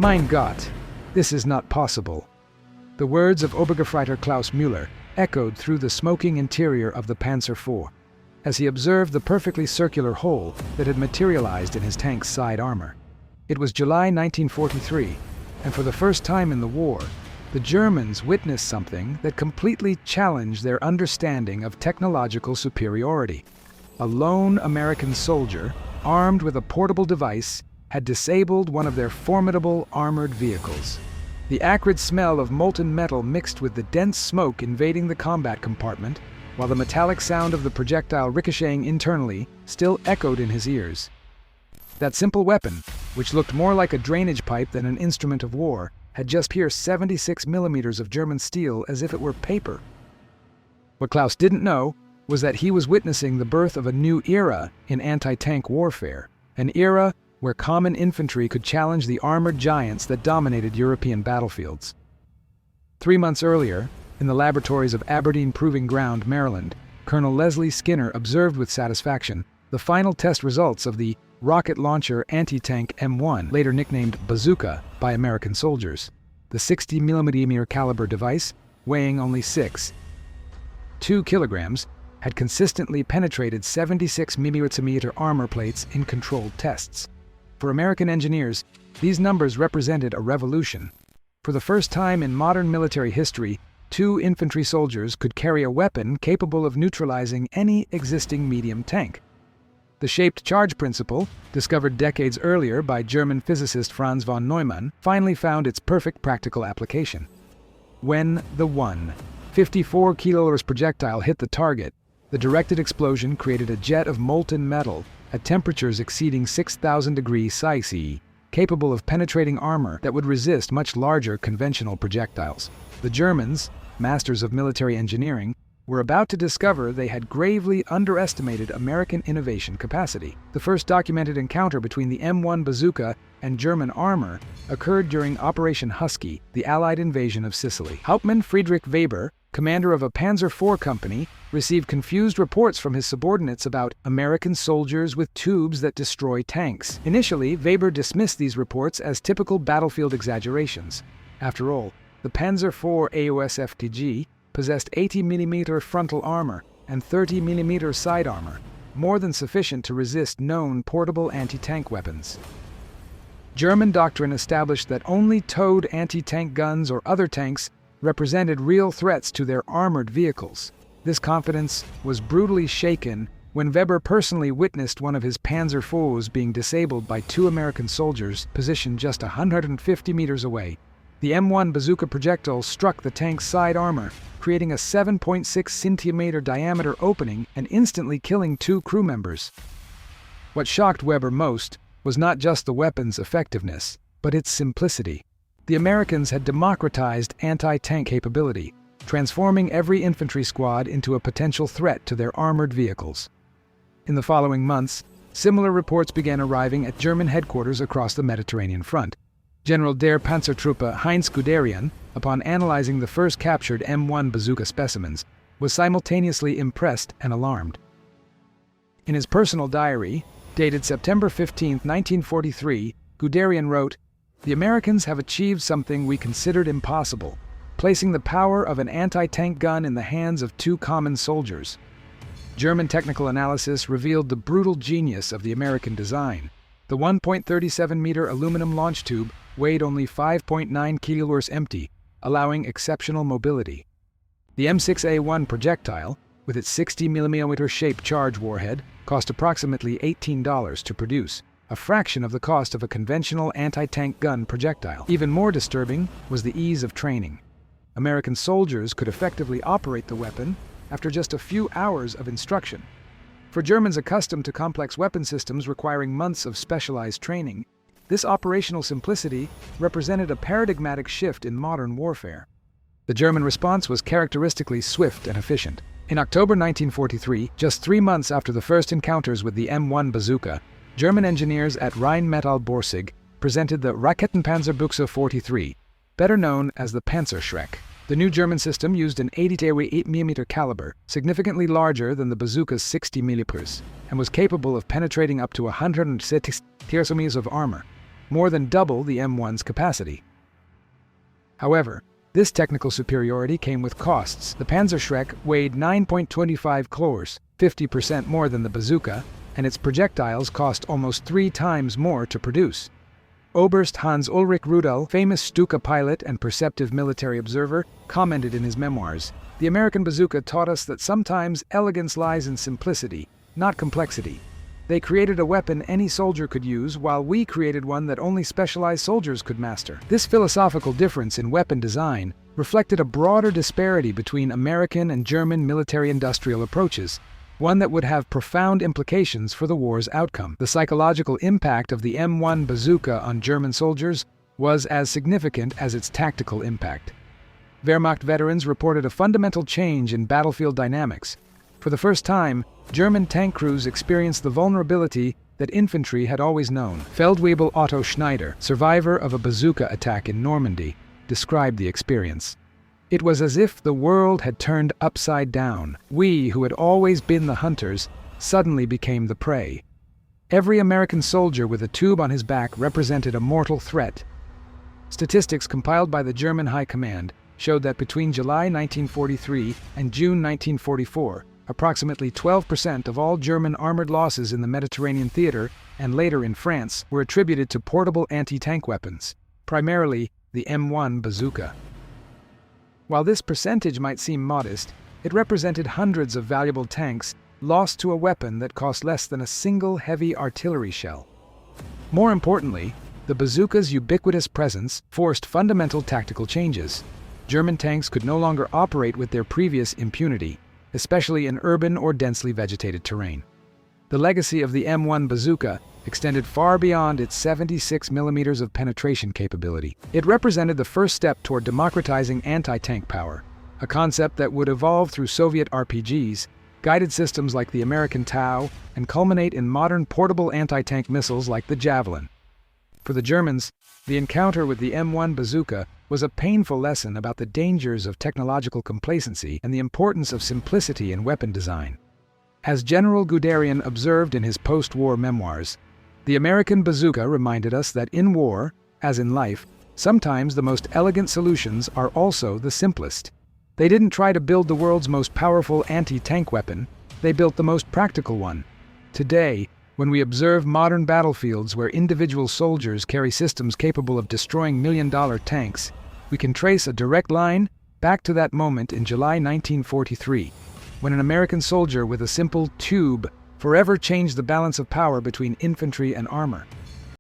Mein Gott, this is not possible. The words of Obergefreiter Klaus Müller echoed through the smoking interior of the Panzer IV, as he observed the perfectly circular hole that had materialized in his tank's side armor. It was July 1943, and for the first time in the war, the Germans witnessed something that completely challenged their understanding of technological superiority. A lone American soldier, armed with a portable device, had disabled one of their formidable armored vehicles. The acrid smell of molten metal mixed with the dense smoke invading the combat compartment, while the metallic sound of the projectile ricocheting internally still echoed in his ears. That simple weapon, which looked more like a drainage pipe than an instrument of war, had just pierced 76 millimeters of German steel as if it were paper. What Klaus didn't know was that he was witnessing the birth of a new era in anti-tank warfare, an era where common infantry could challenge the armored giants that dominated European battlefields. 3 months earlier, in the laboratories of Aberdeen Proving Ground, Maryland, Colonel Leslie Skinner observed with satisfaction the final test results of the rocket launcher anti-tank M1, later nicknamed Bazooka by American soldiers. The 60mm caliber device, weighing only 6.2 kilograms, had consistently penetrated 76mm armor plates in controlled tests. For American engineers, these numbers represented a revolution. For the first time in modern military history, 2 infantry soldiers could carry a weapon capable of neutralizing any existing medium tank. The shaped charge principle, discovered decades earlier by German physicist Franz von Neumann, finally found its perfect practical application. When the 54 kilograms projectile hit the target, the directed explosion created a jet of molten metal at temperatures exceeding 6,000 degrees Celsius, capable of penetrating armor that would resist much larger conventional projectiles. The Germans, masters of military engineering, were about to discover they had gravely underestimated American innovation capacity. The first documented encounter between the M1 Bazooka and German armor occurred during Operation Husky, the Allied invasion of Sicily. Hauptmann Friedrich Weber, commander of a Panzer IV company, received confused reports from his subordinates about American soldiers with tubes that destroy tanks. Initially, Weber dismissed these reports as typical battlefield exaggerations. After all, the Panzer IV AOS-FTG possessed 80mm frontal armor and 30mm side armor, more than sufficient to resist known portable anti-tank weapons. German doctrine established that only towed anti-tank guns or other tanks represented real threats to their armored vehicles. This confidence was brutally shaken when Weber personally witnessed one of his Panzer IVs being disabled by 2 American soldiers positioned just 150 meters away. The M1 Bazooka projectile struck the tank's side armor, creating a 7.6 centimeter diameter opening and instantly killing 2 crew members. What shocked Weber most was not just the weapon's effectiveness, but its simplicity. The Americans had democratized anti-tank capability, transforming every infantry squad into a potential threat to their armored vehicles. In the following months, similar reports began arriving at German headquarters across the Mediterranean front. General der Panzertruppe Heinz Guderian, upon analyzing the first captured M1 Bazooka specimens, was simultaneously impressed and alarmed. In his personal diary, dated September 15, 1943, Guderian wrote, "The Americans have achieved something we considered impossible, placing the power of an anti-tank gun in the hands of 2 common soldiers." German technical analysis revealed the brutal genius of the American design. The 1.37-meter aluminum launch tube weighed only 5.9 kilograms empty, allowing exceptional mobility. The M6A1 projectile, with its 60mm shaped charge warhead, cost approximately $18 to produce, a fraction of the cost of a conventional anti-tank gun projectile. Even more disturbing was the ease of training. American soldiers could effectively operate the weapon after just a few hours of instruction. For Germans accustomed to complex weapon systems requiring months of specialized training, this operational simplicity represented a paradigmatic shift in modern warfare. The German response was characteristically swift and efficient. In October 1943, just 3 months after the first encounters with the M1 Bazooka, German engineers at Rheinmetall Borsig presented the Raketenpanzerbüchse 43, better known as the Panzerschreck. The new German system used an 80mm caliber, significantly larger than the bazooka's 60mm, and was capable of penetrating up to 160 kilograms of armor. more than double the M1's capacity. However, this technical superiority came with costs. The Panzerschreck weighed 9.25 kilos, 50% more than the bazooka, and its projectiles cost almost 3 times more to produce. Oberst Hans-Ulrich Rudel, famous Stuka pilot and perceptive military observer, commented in his memoirs, "The American bazooka taught us that sometimes elegance lies in simplicity, not complexity. They created a weapon any soldier could use, while we created one that only specialized soldiers could master." This philosophical difference in weapon design reflected a broader disparity between American and German military-industrial approaches, one that would have profound implications for the war's outcome. The psychological impact of the M1 bazooka on German soldiers was as significant as its tactical impact. Wehrmacht veterans reported a fundamental change in battlefield dynamics. For the first time, German tank crews experienced the vulnerability that infantry had always known. Feldwebel Otto Schneider, survivor of a bazooka attack in Normandy, described the experience. "It was as if the world had turned upside down. We, who had always been the hunters, suddenly became the prey. Every American soldier with a tube on his back represented a mortal threat." Statistics compiled by the German High Command showed that between July 1943 and June 1944, approximately 12% of all German armored losses in the Mediterranean theater and later in France were attributed to portable anti-tank weapons, primarily the M1 bazooka. While this percentage might seem modest, it represented hundreds of valuable tanks lost to a weapon that cost less than a single heavy artillery shell. More importantly, the bazooka's ubiquitous presence forced fundamental tactical changes. German tanks could no longer operate with their previous impunity, especially in urban or densely vegetated terrain. The legacy of the M1 bazooka extended far beyond its 76 millimeters of penetration capability. It represented the first step toward democratizing anti-tank power, a concept that would evolve through Soviet RPGs, guided systems like the American Tau, and culminate in modern portable anti-tank missiles like the Javelin. For the Germans, the encounter with the M1 bazooka was a painful lesson about the dangers of technological complacency and the importance of simplicity in weapon design. As General Guderian observed in his post-war memoirs, the American bazooka reminded us that in war, as in life, sometimes the most elegant solutions are also the simplest. They didn't try to build the world's most powerful anti-tank weapon, they built the most practical one. Today, when we observe modern battlefields where individual soldiers carry systems capable of destroying million-dollar tanks, we can trace a direct line back to that moment in July 1943, when an American soldier with a simple tube forever changed the balance of power between infantry and armor.